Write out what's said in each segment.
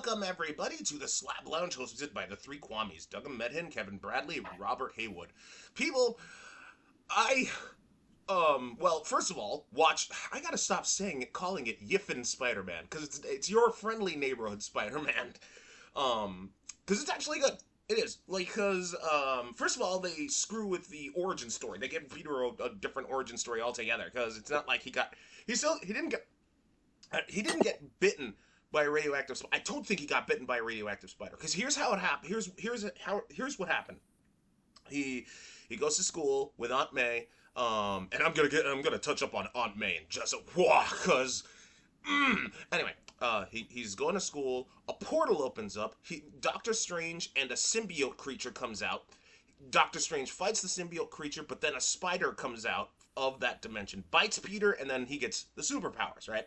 Welcome, everybody, to the Slab Lounge hosted by the three Kwamis, Doug Medhin, Kevin Bradley, and Robert Haywood. People, I, well, first of all, I gotta stop calling it YFN Spider-Man, because it's your friendly neighborhood Spider-Man. Because it's actually good. It is. Like, because, first of all, they screw with the origin story. They give Peter a different origin story altogether, because it's not like he didn't get bitten by a radioactive spider. I don't think he got bitten by a radioactive spider. Because here's how it happened. Here's what happened. He goes to school with Aunt May. And I'm gonna touch up on Aunt May and just cause anyway, he's going to school, a portal opens up, Doctor Strange and a symbiote creature comes out. Doctor Strange fights the symbiote creature, but then a spider comes out of that dimension, bites Peter, and then he gets the superpowers, right?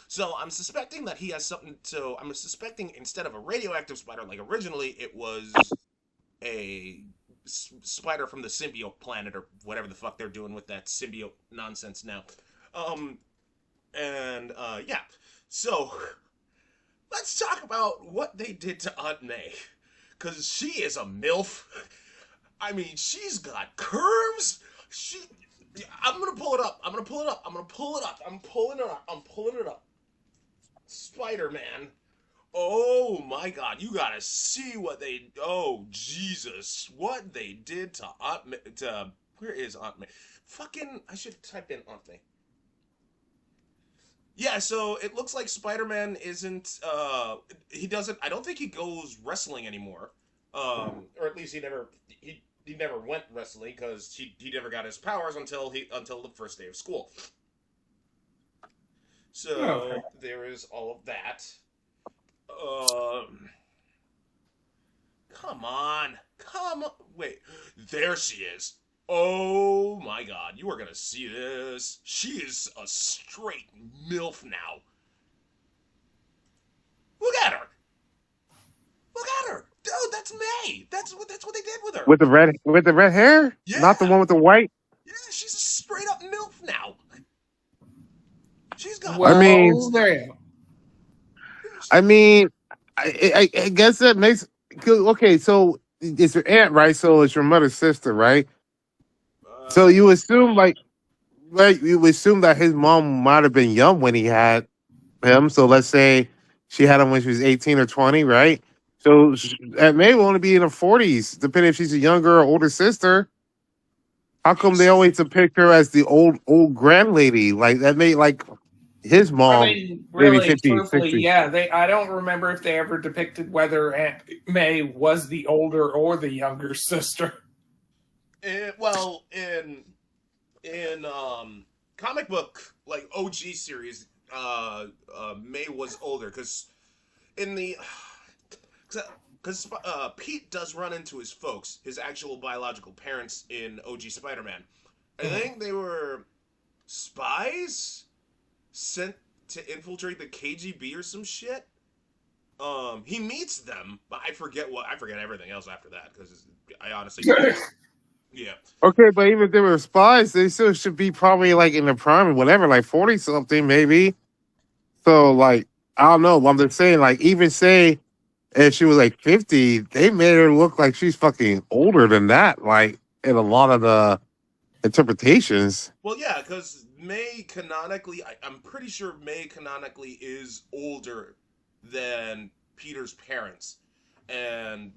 So I'm suspecting that he has something. So I'm suspecting instead of a radioactive spider, like originally, it was a spider from the symbiote planet or whatever the fuck they're doing with that symbiote nonsense now. Yeah. So let's talk about what they did to Aunt May, because she is a MILF. I mean, she's got curves. I'm gonna pull it up. I'm pulling it up. Spider-Man. Oh my God! You gotta see what they. Oh Jesus! What they did to Aunt May. Where is Aunt May? Fucking! I should type in Aunt May. Yeah, so it looks like Spider-Man isn't. He doesn't. I don't think he goes wrestling anymore. Or at least he never went wrestling because he never got his powers until the first day of school. So there is all of that. Come on. Wait, there she is. Oh my God, you are gonna see this. She is a straight MILF now. Look at her. Dude, that's May. That's what they did with her. With the red hair? Yeah. Not the one with the white? Yeah, she's a straight up MILF now. She's got. I mean, I guess that makes. Okay, so it's your aunt, right? So it's your mother's sister, right? So you assume you assume that his mom might have been young when he had him. So let's say she had him when she was 18 or 20, right? So Aunt May will only be in her 40s, depending if she's a younger or older sister. How come they always depict her as the old grand lady? Like that made like his mom maybe really, 50, truthfully, 60. yeah. I don't remember if they ever depicted whether Aunt May was the older or the younger sister. Well, in comic book like OG series, May was older because Pete does run into his folks, his actual biological parents in OG Spider-Man. I think they were spies sent to infiltrate the KGB or some shit. He meets them, but I forget everything else after that because I honestly. Yeah. Okay, but even if they were spies, they still should be probably like in the prime or whatever, like 40 something maybe. So like I don't know. I'm just saying, like even say if she was like 50, they made her look like she's fucking older than that. Like in a lot of the interpretations. Well, yeah, because May canonically, I'm pretty sure May canonically is older than Peter's parents.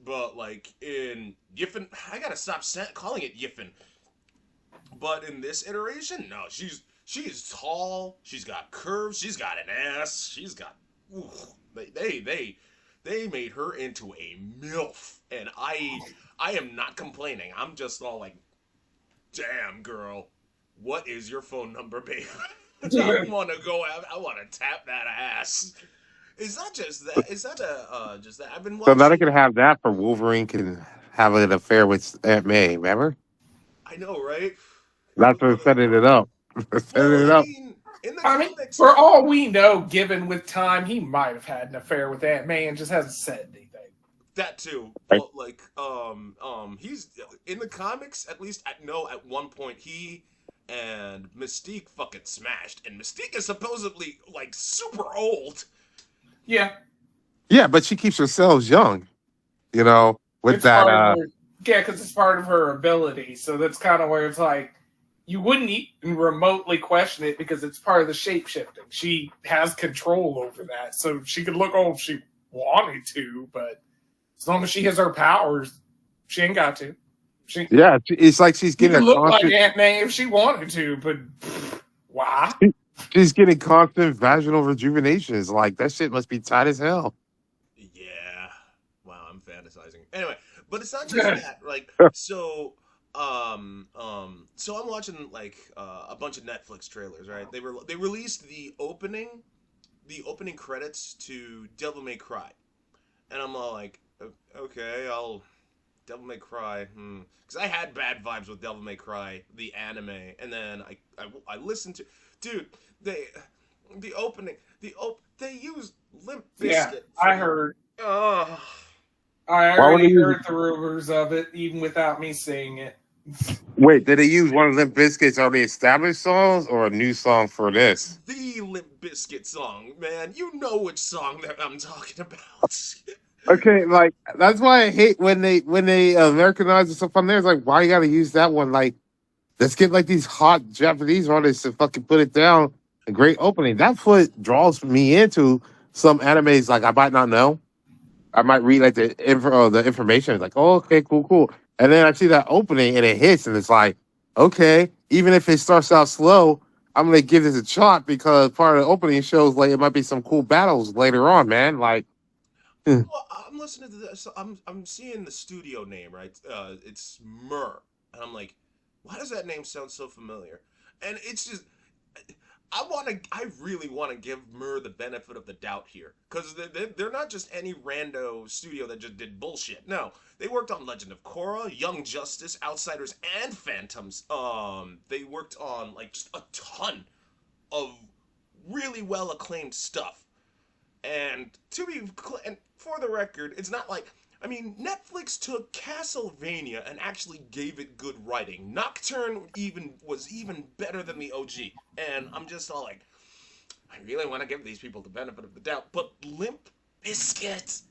But like in YFN, I gotta stop calling it YFN. But in this iteration, no, she's tall, she's got curves, she's got an ass, she's got. Ooh, they made her into a MILF, and I am not complaining. I'm just all like, damn girl, what is your phone number, babe? I want to tap that ass. It's not just that. It's not just that. I've been watching. So now they can have that for Wolverine can have an affair with Aunt May, remember? I know, right? That's what setting it up. Setting it up. In the comics, for all we know, given with time, he might have had an affair with Aunt May and just hasn't said anything. That too. But like, he's in the comics. At least I know at one point he and Mystique fucking smashed, and Mystique is supposedly like super old. Yeah. Yeah, but she keeps herself young. You know, with It's that. part of her, yeah, because it's part of her ability. So that's kind of where it's like you wouldn't even remotely question it because it's part of the shape shifting. She has control over that, so she could look old if she wanted to, but as long as she has her powers, she ain't got to. She Yeah, it's like she's She getting could a look like constant. Aunt May if she wanted to, but why? She's getting constant vaginal rejuvenation. It's like that shit must be tight as hell. Yeah. Wow, I'm fantasizing. Anyway, but it's not just that. Like, so I'm watching like a bunch of Netflix trailers, right? They released the opening credits to Devil May Cry, and I'm all like, okay, I'll Devil May Cry, because I had bad vibes with Devil May Cry, the anime, and then I listened to, dude, they the opening, they use Limp Yeah, Bizkit I for heard. oh I Why would they already use? heard the rumors of it, even without me seeing it. Wait, did they use one of Limp Bizkit's already established songs or a new song for this? the Limp Bizkit song, man. You know which song that I'm talking about. Okay, like that's why I hate when they Americanize the stuff on there. It's like, why you gotta use that one? Like, let's get like these hot Japanese artists to fucking put it down. A great opening. That's what draws me into some animes. Like I might not know. I might read like the information. It's like, oh, okay, cool, cool. And then I see that opening and it hits, and it's like, okay, even if it starts out slow, I'm gonna give this a shot because part of the opening shows like it might be some cool battles later on, man. Like, Well, I'm listening to this. I'm seeing the studio name, right? It's Myrrh, and I'm like, why does that name sound so familiar? And it's just, I really want to give Myrrh the benefit of the doubt here, because they're not just any rando studio that just did bullshit. No, they worked on Legend of Korra, Young Justice, Outsiders, and Phantoms. They worked on like just a ton of really well acclaimed stuff. And and for the record, it's not like I mean Netflix took Castlevania and actually gave it good writing. Nocturne even was even better than the OG, and I'm just all like, I really want to give these people the benefit of the doubt, but Limp Bizkit.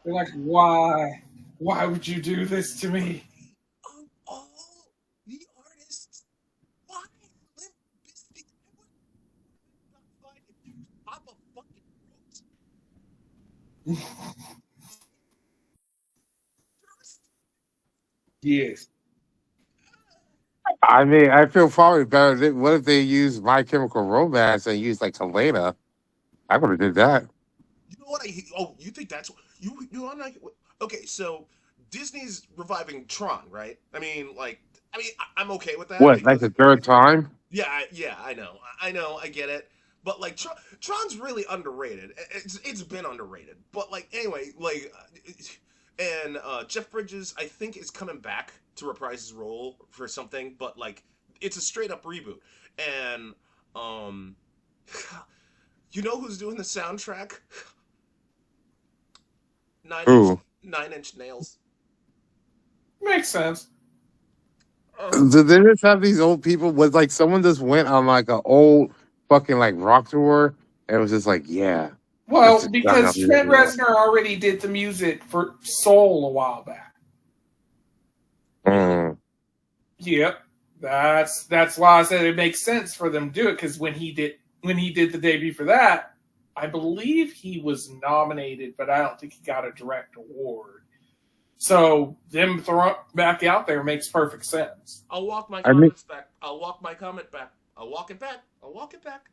They're like, why? Why would you do this to me? Of all the artists, why Limp Bizkit? I would not find if you pop a fucking roast. Yes. I mean, I feel probably better. What if they use My Chemical Romance and use like Helena? I would have did that. You know what? Oh, you think that's you on like okay? So Disney's reviving Tron, right? I'm okay with that What, like because the third time? yeah, yeah, I know, I get it. But like Tron's really underrated. It's been underrated. But like anyway, like and Jeff Bridges I think is coming back to reprise his role for something. But like it's a straight up reboot. And um, you know who's doing the soundtrack? Nine inch Ooh. 9 inch nails. Makes sense. Uh, Do they just have these old people? Was like someone just went on like an old fucking like rock tour and was just like, yeah, let's Well, just bang out because the Trent other Reznor already did the music for Soul a while back. really? one. Yep. That's why I said it makes sense for them to do it, because when he did the debut for that, I believe he was nominated, but I don't think he got a direct award. So them throwing back out there makes perfect sense. I'll walk my I mean, comments back. I'll walk my comment back. I'll walk it back. I'll walk it back.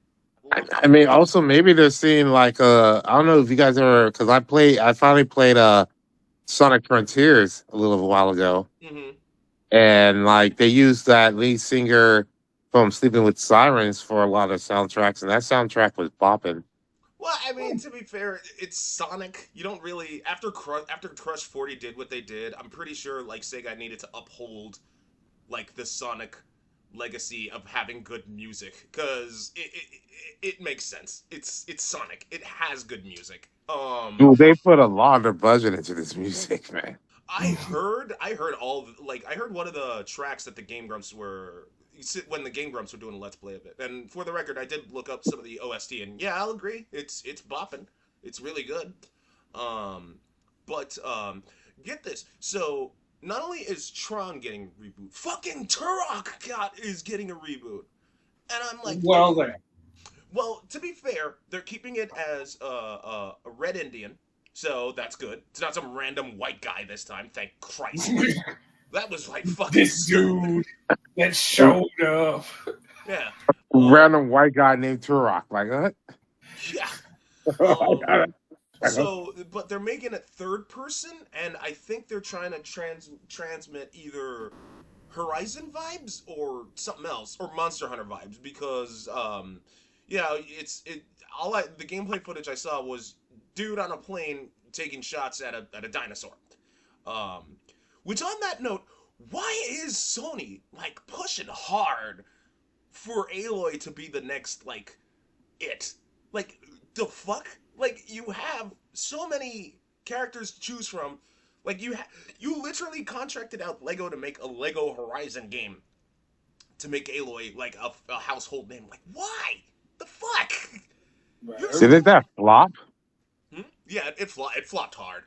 I'll I, walk it I back. mean, also maybe they're seeing like I don't know if you guys ever because I finally played Sonic Frontiers a little while ago, Mm-hmm. and like they used that lead singer from Sleeping with Sirens for a lot of soundtracks, and that soundtrack was bopping. Well, I mean, to be fair, it's Sonic. You don't really after Crush 40 did what they did. I'm pretty sure like Sega needed to uphold like the Sonic legacy of having good music because it makes sense. It's Sonic. It has good music. Dude, they put a lot of budget into this music, man. I heard all like I heard one of the tracks that the Game Grumps were when the Game Grumps were doing a Let's Play of it. And for the record, I did look up some of the OST, and yeah, I'll agree, it's bopping. It's really good. But get this. So not only is Tron getting a reboot, fucking Turok is getting a reboot, and I'm like, Well, then. well, to be fair, they're keeping it as a red Indian, so that's good. It's not some random white guy this time. Thank Christ. That was like fucking This dude that showed up. Yeah. Random white guy named Turok. Like, what? Yeah. So, but they're making it third person, and I think they're trying to transmit either Horizon vibes or something else, or Monster Hunter vibes, because yeah, the gameplay footage I saw was dude on a plane taking shots at a dinosaur. Which on that note, why is Sony like pushing hard for Aloy to be the next like it? Like the fuck? Like you have so many characters to choose from. Like you literally contracted out Lego to make a Lego Horizon game to make Aloy like a household name. Like why? The fuck? Didn't that flop? Yeah, it flopped hard.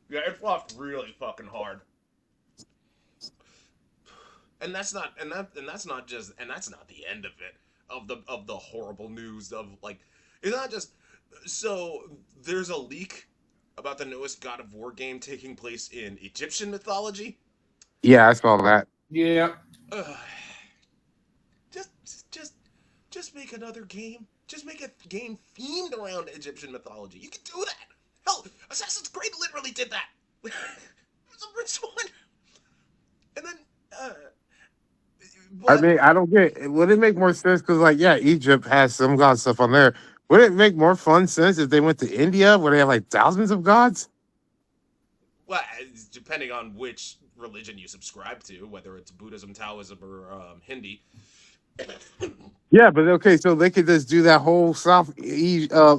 Yeah, it flopped really fucking hard. And that's not the end of it, of the horrible news of like, it's not just, so there's a leak about the newest God of War game taking place in Egyptian mythology. Yeah, I saw that. Yeah. Just make another game. Just make a game themed around Egyptian mythology. You can do that. Hell, Assassin's Creed literally did that. It was a rich one. And then, I mean, I don't get. Would it make more sense? Because, like, yeah, Egypt has some god stuff on there. Would it make more fun sense if they went to India, where they have like thousands of gods? well, depending on which religion you subscribe to, whether it's Buddhism, Taoism, or Hindi. Yeah, but okay, so they could just do that whole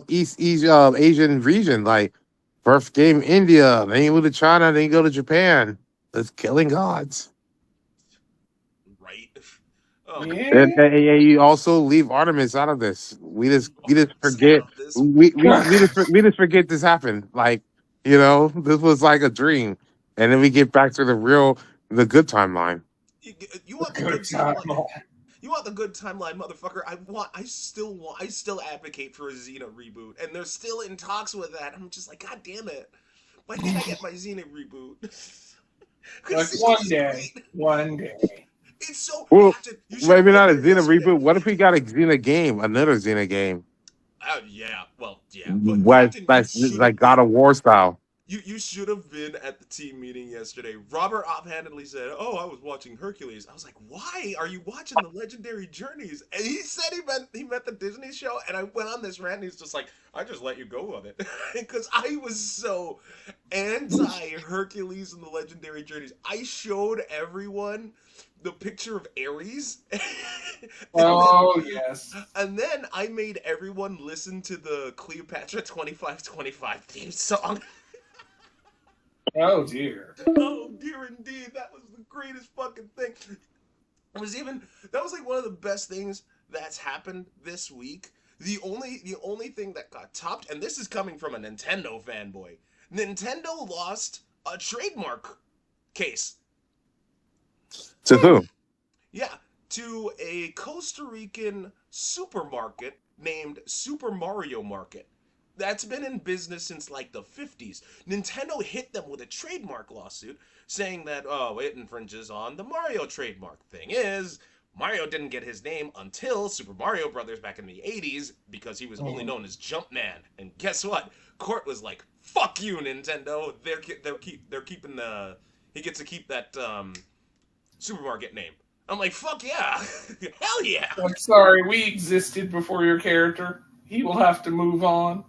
East Asian region, like first game India, then you go to China, then you go to Japan. That's killing gods. Right? Yeah. And you also leave Artemis out of this. We just forget. Stop this. We just forget this happened. Like, this was like a dream, and then we get back to the good timeline. You want the good timeline? You want the good timeline, motherfucker? I still advocate for a Xena reboot, and they're still in talks with that. I'm just like, God damn it! Why can't I get my Xena reboot? Like one day. It's so. Well, you maybe not a Xena yesterday. reboot. What if we got a Xena game, another Xena game? Yeah. Well, yeah. But What, Captain, like God of War style? You should have been at the team meeting yesterday. Robert offhandedly said, "Oh, I was watching Hercules." I was like, "Why are you watching the Legendary Journeys?" And he said he meant the Disney show, and I went on this rant. And he's just like, "I just let you go with it," because I was so anti Hercules and the Legendary Journeys. I showed everyone the picture of Ares. Yes. And then I made everyone listen to the Cleopatra 2525 theme song. Oh dear. Oh dear indeed, that was the greatest fucking thing. That was like one of the best things that's happened this week. The only thing that got topped, and this is coming from a Nintendo fanboy. Nintendo lost a trademark case. To who? Yeah, to a Costa Rican supermarket named Super Mario Market. That's been in business since like the 50s. Nintendo hit them with a trademark lawsuit saying that, oh, it infringes on the Mario trademark. Thing is, Mario didn't get his name until Super Mario Brothers back in the 80s because he was only known as Jumpman. And guess what? Court was like, fuck you, Nintendo. They're keeping he gets to keep that supermarket name. I'm like, fuck yeah. Hell yeah. I'm sorry, we existed before your character. He will have to move on.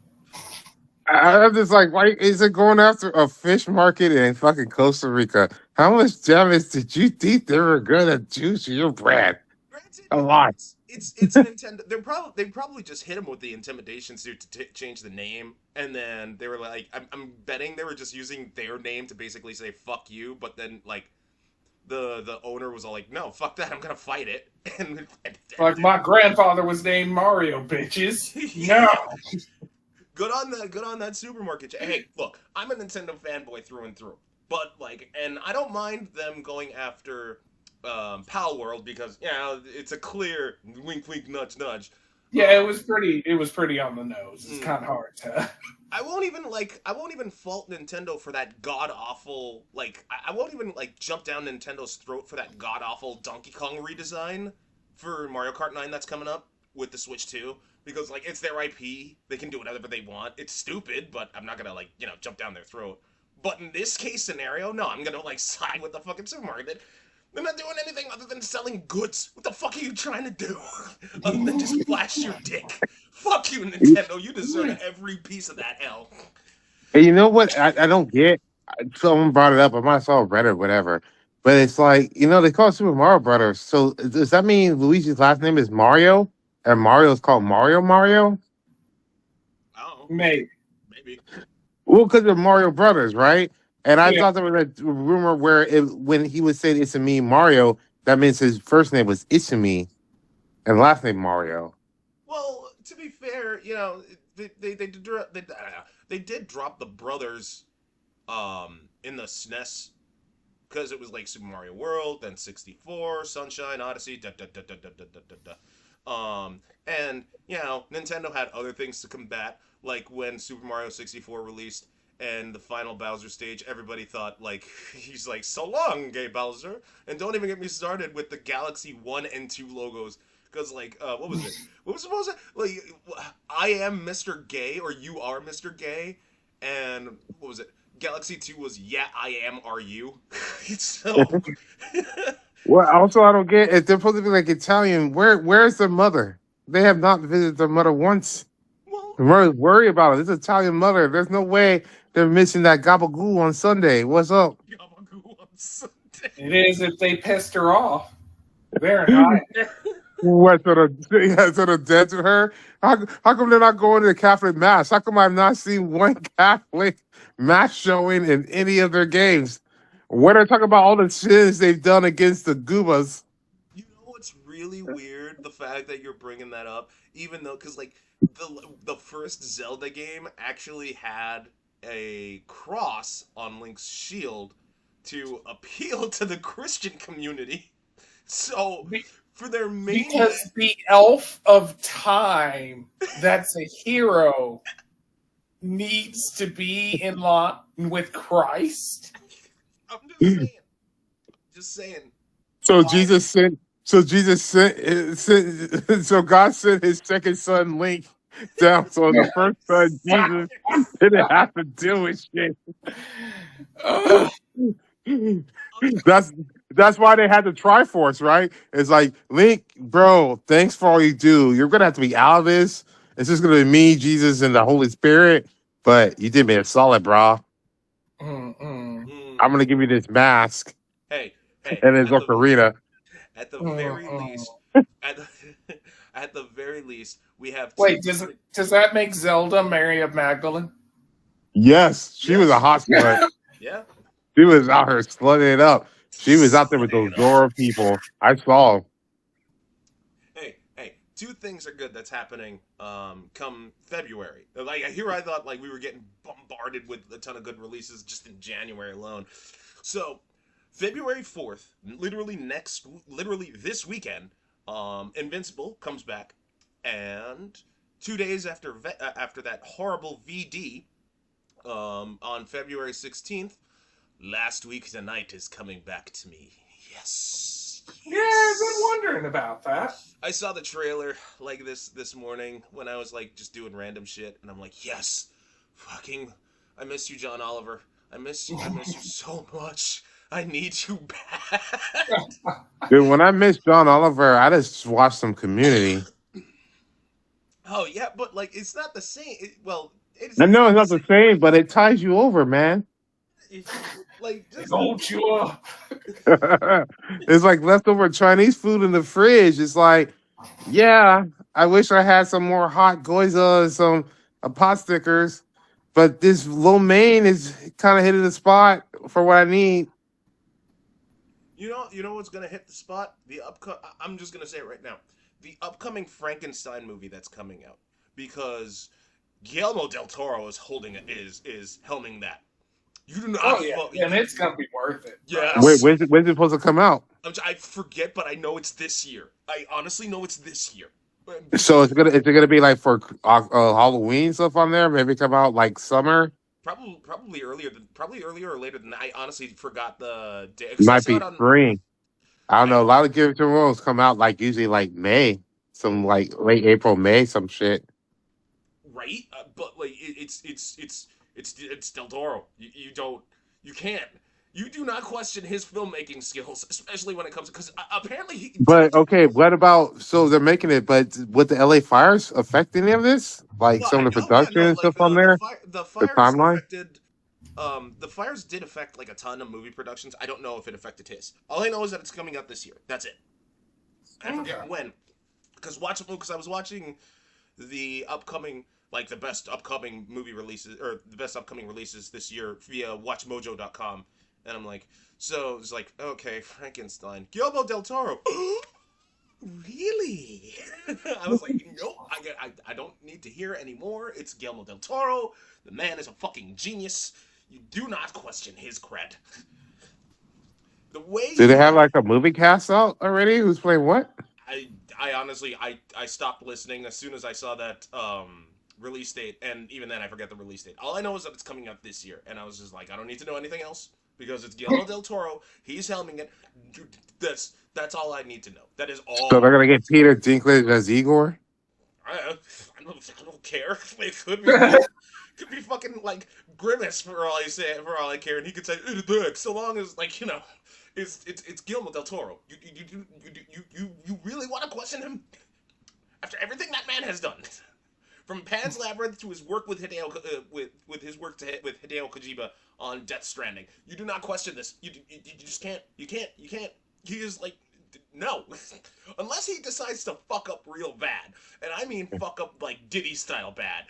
I'm just like, why is it going after a fish market in fucking Costa Rica? How much damage did you think they were gonna do to your brand? Granted, A lot. It's Nintendo. They probably just hit him with the intimidation suit to change the name, and then they were like, I'm betting they were just using their name to basically say fuck you, but then like the owner was all like, "No, fuck that, I'm gonna fight it." Like my grandfather was named Mario, bitches. No. Good on that supermarket. Hey, look, I'm a Nintendo fanboy through and through. But like, and I don't mind them going after Pal World because it's a clear wink, wink, nudge, nudge. Yeah, it was pretty. It was pretty on the nose. It's kind of hard to. I won't even fault Nintendo for that god awful. Like, I won't even like jump down Nintendo's throat for that god awful Donkey Kong redesign for Mario Kart 9 that's coming up with the Switch 2. Because like it's their IP, they can do whatever they want. It's stupid, but I'm not gonna like jump down their throat. But in this case scenario, no, I'm gonna like side with the fucking supermarket. They're not doing anything other than selling goods. What the fuck are you trying to do? Other than just flash your dick. Fuck you, Nintendo. You deserve every piece of that hell. And you know what? I don't get. Someone brought it up. I might have saw Reddit or whatever. But it's like, they call it Super Mario Brothers. So does that mean Luigi's last name is Mario? And Mario is called Mario Mario? I don't know. Maybe. Well, because they're Mario Brothers, right? And I Yeah. thought there was a rumor where when he would say it's me Mario, that means his first name was Isami and last name Mario. Well, to be fair, they did drop the brothers in the SNES because it was like Super Mario World, then 64, Sunshine, Odyssey, and Nintendo had other things to combat, like when Super Mario 64 released and the final Bowser stage, everybody thought like he's like, "So long, gay Bowser," and don't even get me started with the Galaxy 1 and 2 logos. Because, like, what was it? What was supposed to... Like, I am Mr. Gay, or you are Mr. Gay. And, what was it? Galaxy 2 was, yeah, I am, are you? So... Well, also, I don't get... If they're supposed to be, like, Italian, where's their mother? They have not visited their mother once. Well... The mother's worried about it. This Italian mother. There's no way they're missing that gabagoo on Sunday. What's up? Gabagoo on Sunday. It is if they pissed her off. Very high. What sort of dead to her? How come they're not going to the Catholic Mass? How come I've not seen one Catholic Mass showing in any of their games? When they're talking about all the sins they've done against the Goobas. You know what's really weird? The fact that you're bringing that up, even though, because like the first Zelda game actually had a cross on Link's shield to appeal to the Christian community. So for their main because the elf of time that's a hero needs to be in line with Christ. I'm just saying. So Jesus sent. So God sent his second son Link down. So the first son Jesus didn't have to deal with shit. That's why they had the Triforce, right? It's like, Link, bro, thanks for all you do. You're gonna have to be out of this. It's just gonna be me, Jesus, and the Holy Spirit. But you did me a solid, bro. I'm gonna give you this mask. Hey, and it's ocarina. At the very least, at the very least, we have. Wait, does that make Zelda Mary of Magdalene? Yes, she was a hot slut. Yeah. She was out here slutting it up. She was out there with those Dora people. I saw. Hey, two things are good that's happening come February. Like here I thought like we were getting bombarded with a ton of good releases just in January alone. So, February 4th, literally this weekend, Invincible comes back, and 2 days after that horrible VD, on February 16th, Last Week Tonight is coming back to me. Yes. Yeah, I've been wondering about that. I saw the trailer like this morning when I was like just doing random shit, and I'm like, yes, fucking, I miss you, John Oliver. I miss you so much. I need you back. Dude, when I miss John Oliver, I just watched some Community. Oh yeah, but like it's not the same. I know it's not the same, but it ties you over, man. Like just Hold you up. It's like leftover Chinese food in the fridge. It's like, yeah, I wish I had some more hot goiza and some pot stickers, but this lo mein is kind of hitting the spot for what I need. You know what's gonna hit the spot? I'm just gonna say it right now. The upcoming Frankenstein movie that's coming out, because Guillermo del Toro is holding it, is helming that. You do not Oh yeah, fuck. and it's gonna be worth it. Yes. When's it supposed to come out? I forget, but I know it's this year. I honestly know it's this year. So is it gonna be like for Halloween stuff on there? Maybe come out like summer. Probably earlier or later than that. I honestly forgot the day It because I might saw be it on. spring. I don't I know. A lot of Game of Thrones come out like usually like May, some like late April, May, some shit. right, but like it's Del Toro. You don't you can't you do not question his filmmaking skills, especially when it comes because apparently he But okay, what about so they're making it, but would the LA fires affect any of this? Like well, some I of the know, yeah, production no, and like stuff on there, the the fires timeline. affected. The fires did affect like a ton of movie productions. I don't know if it affected his. All I know is that it's coming out this year. That's it. I forget when. Because I was watching the upcoming the best upcoming movie releases or the best upcoming releases this year via WatchMojo.com, and I'm like, so it's like, okay, Frankenstein, Guillermo del Toro. Really? I was like, nope, I don't need to hear anymore. It's Guillermo del Toro. The man is a fucking genius. You do not question his cred. The way Do they he have like a movie cast out already? Who's playing what? I honestly I stopped listening as soon as I saw that release date, and even then I forget the release date. All I know is that it's coming out this year, and I was just like, I don't need to know anything else because it's Guillermo del Toro. He's helming it. That's all I need to know. That is So all. they're gonna get Peter Dinklage as Igor. I don't care. It could be him. Could be fucking like Grimace for all I say, for all I care, and he could say "Ugh," so long as it's Guillermo del Toro. You really want to question him after everything that man has done, from Pan's Labyrinth to his work with with his work with Hideo Kojima on Death Stranding. You do not question this. You just can't. You can't. He is like no, unless he decides to fuck up real bad, and I mean fuck up like Diddy style bad.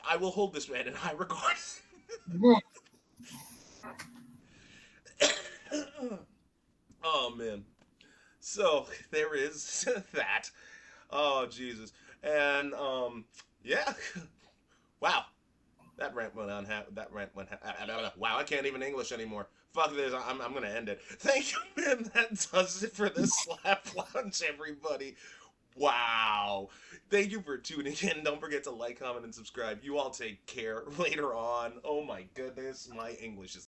I will hold this man in high regard. Oh man. So there is that. Oh Jesus. And yeah. Wow. That rant went on. That rant went. Wow, I can't even English anymore. Fuck this. I'm gonna end it. Thank you, man. That does it for this slap lunch, everybody. Wow. Thank you for tuning in. Don't forget to like, comment, and subscribe. You all take care later on. Oh my goodness, my English is.